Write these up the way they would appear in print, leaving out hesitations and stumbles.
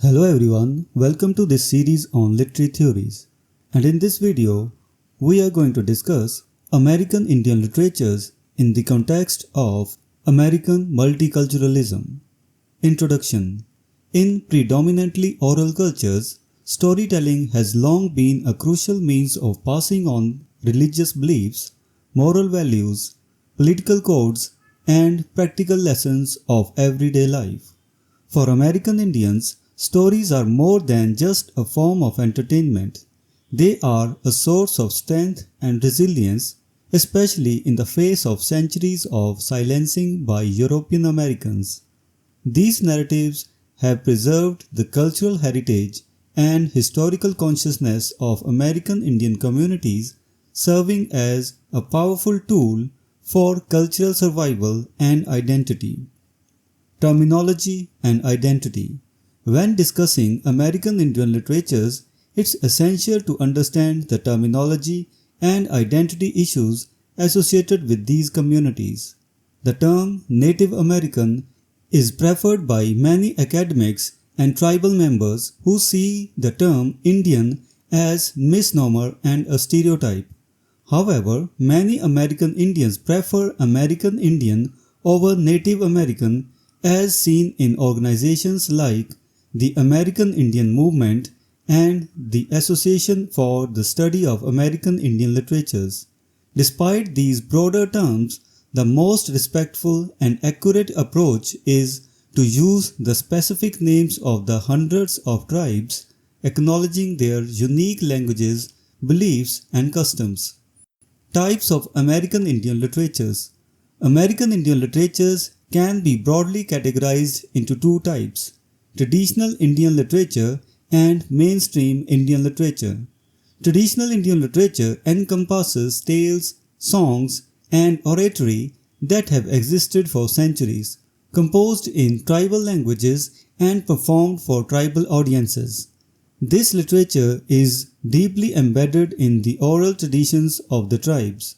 Hello everyone, welcome to this series on literary theories. And in this video, we are going to discuss American Indian literatures in the context of American multiculturalism. Introduction. In predominantly oral cultures, storytelling has long been a crucial means of passing on religious beliefs, moral values, political codes, and practical lessons of everyday life. For American Indians, stories are more than just a form of entertainment. They are a source of strength and resilience, especially in the face of centuries of silencing by European Americans. These narratives have preserved the cultural heritage and historical consciousness of American Indian communities, serving as a powerful tool for cultural survival and identity. Terminology and identity. When discussing American Indian literatures, it's essential to understand the terminology and identity issues associated with these communities. The term Native American is preferred by many academics and tribal members who see the term Indian as misnomer and a stereotype. However, many American Indians prefer American Indian over Native American as seen in organizations like the American Indian Movement and the Association for the Study of American Indian Literatures. Despite these broader terms, the most respectful and accurate approach is to use the specific names of the hundreds of tribes, acknowledging their unique languages, beliefs, and customs. Types of American Indian literatures. American Indian literatures can be broadly categorized into two types: traditional Indian literature and mainstream Indian literature. Traditional Indian literature encompasses tales, songs, and oratory that have existed for centuries, composed in tribal languages and performed for tribal audiences. This literature is deeply embedded in the oral traditions of the tribes.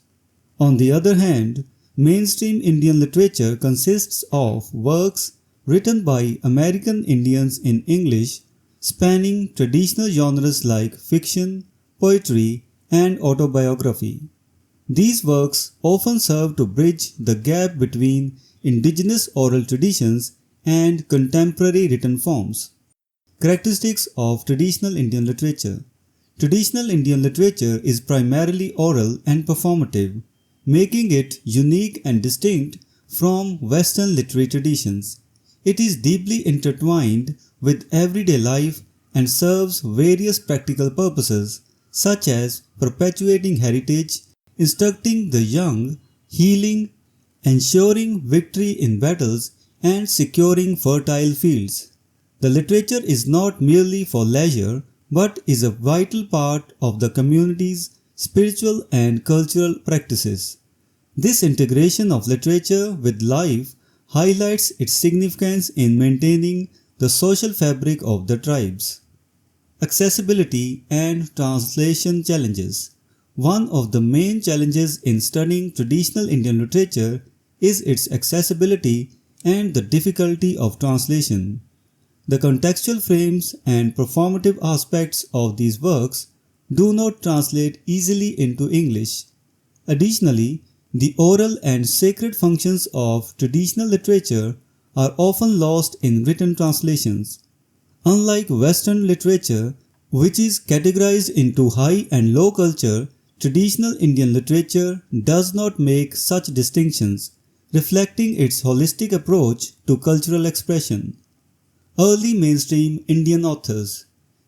On the other hand, mainstream Indian literature consists of works written by American Indians in English, spanning traditional genres like fiction, poetry, and autobiography. These works often serve to bridge the gap between indigenous oral traditions and contemporary written forms. Characteristics of traditional Indian literature. Traditional Indian literature is primarily oral and performative, making it unique and distinct from Western literary traditions. It is deeply intertwined with everyday life and serves various practical purposes, such as perpetuating heritage, instructing the young, healing, ensuring victory in battles, and securing fertile fields. The literature is not merely for leisure, but is a vital part of the community's spiritual and cultural practices. This integration of literature with life highlights its significance in maintaining the social fabric of the tribes. Accessibility and translation challenges. One of the main challenges in studying traditional Indian literature is its accessibility and the difficulty of translation. The contextual frames and performative aspects of these works do not translate easily into English. Additionally, the oral and sacred functions of traditional literature are often lost in written translations. Unlike Western literature, which is categorized into high and low culture, traditional Indian literature does not make such distinctions, reflecting its holistic approach to cultural expression. Early mainstream Indian authors.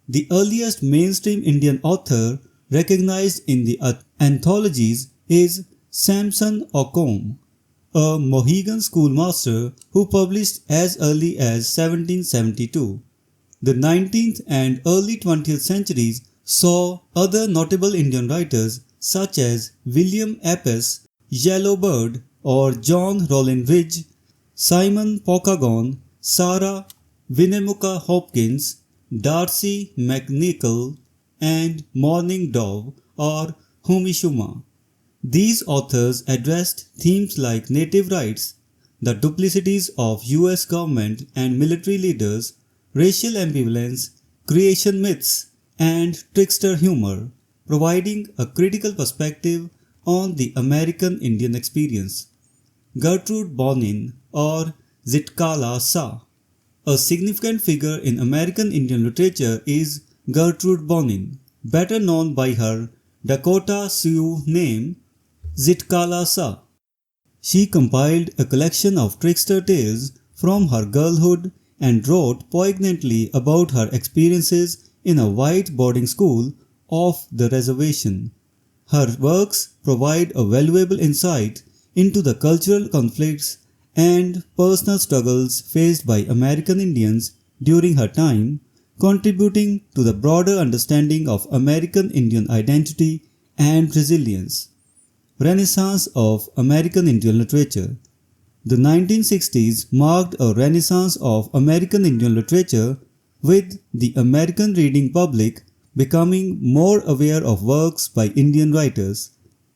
The earliest mainstream Indian author recognized in the anthologies is Samson Occom, a Mohegan schoolmaster who published as early as 1772. The 19th and early 20th centuries saw other notable Indian writers such as William Apess, Yellow Bird, or John Rollin Ridge, Simon Pokagon, Sarah Winnemucca Hopkins, Darcy McNichol, and Morning Dove or Humishuma. These authors addressed themes like native rights, the duplicities of US government and military leaders, racial ambivalence, creation myths, and trickster humor, providing a critical perspective on the American Indian experience. Gertrude Bonin or Zitkala Sa. A significant figure in American Indian literature is Gertrude Bonin, better known by her Dakota Sioux name Zitkala Sa. She compiled a collection of trickster tales from her girlhood and wrote poignantly about her experiences in a white boarding school off the reservation. Her works provide a valuable insight into the cultural conflicts and personal struggles faced by American Indians during her time, contributing to the broader understanding of American Indian identity and resilience. Renaissance of American Indian literature. The 1960s marked a renaissance of American Indian literature, with the American reading public becoming more aware of works by Indian writers.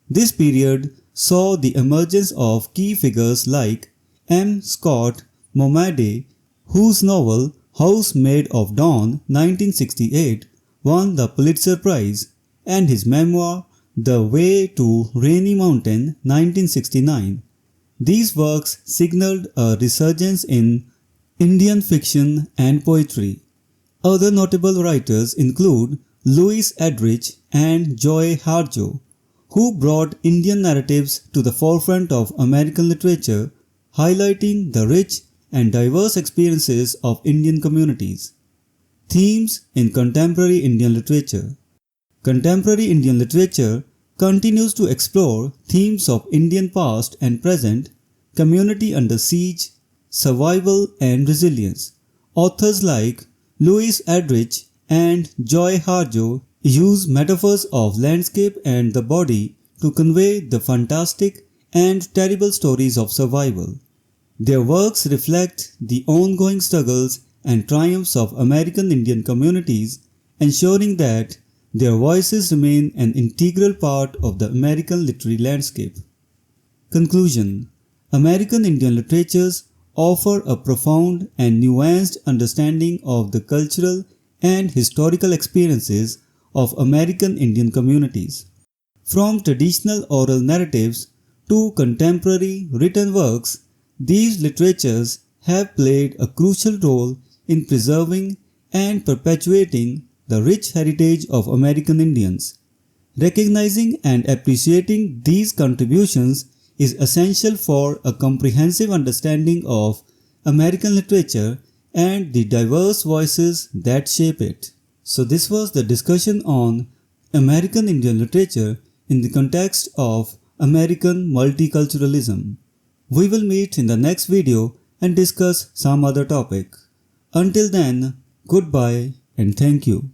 This period saw the emergence of key figures like M. Scott Momaday, whose novel House Made of Dawn 1968 won the Pulitzer Prize, and his memoir The Way to Rainy Mountain 1969. These works signaled a resurgence in Indian fiction and poetry. Other notable writers include Louis Edrich and Joy Harjo, who brought Indian narratives to the forefront of American literature, highlighting the rich and diverse experiences of Indian communities. Themes in contemporary Indian literature. Contemporary Indian literature continues to explore themes of Indian past and present, community under siege, survival and resilience. Authors like Louis Edrich and Joy Harjo use metaphors of landscape and the body to convey the fantastic and terrible stories of survival. Their works reflect the ongoing struggles and triumphs of American Indian communities, ensuring that their voices remain an integral part of the American literary landscape. Conclusion. American Indian literatures offer a profound and nuanced understanding of the cultural and historical experiences of American Indian communities. From traditional oral narratives to contemporary written works, these literatures have played a crucial role in preserving and perpetuating the rich heritage of American Indians. Recognizing and appreciating these contributions is essential for a comprehensive understanding of American literature and the diverse voices that shape it. So this was the discussion on American Indian literature in the context of American multiculturalism. We will meet in the next video and discuss some other topic. Until then, goodbye and thank you.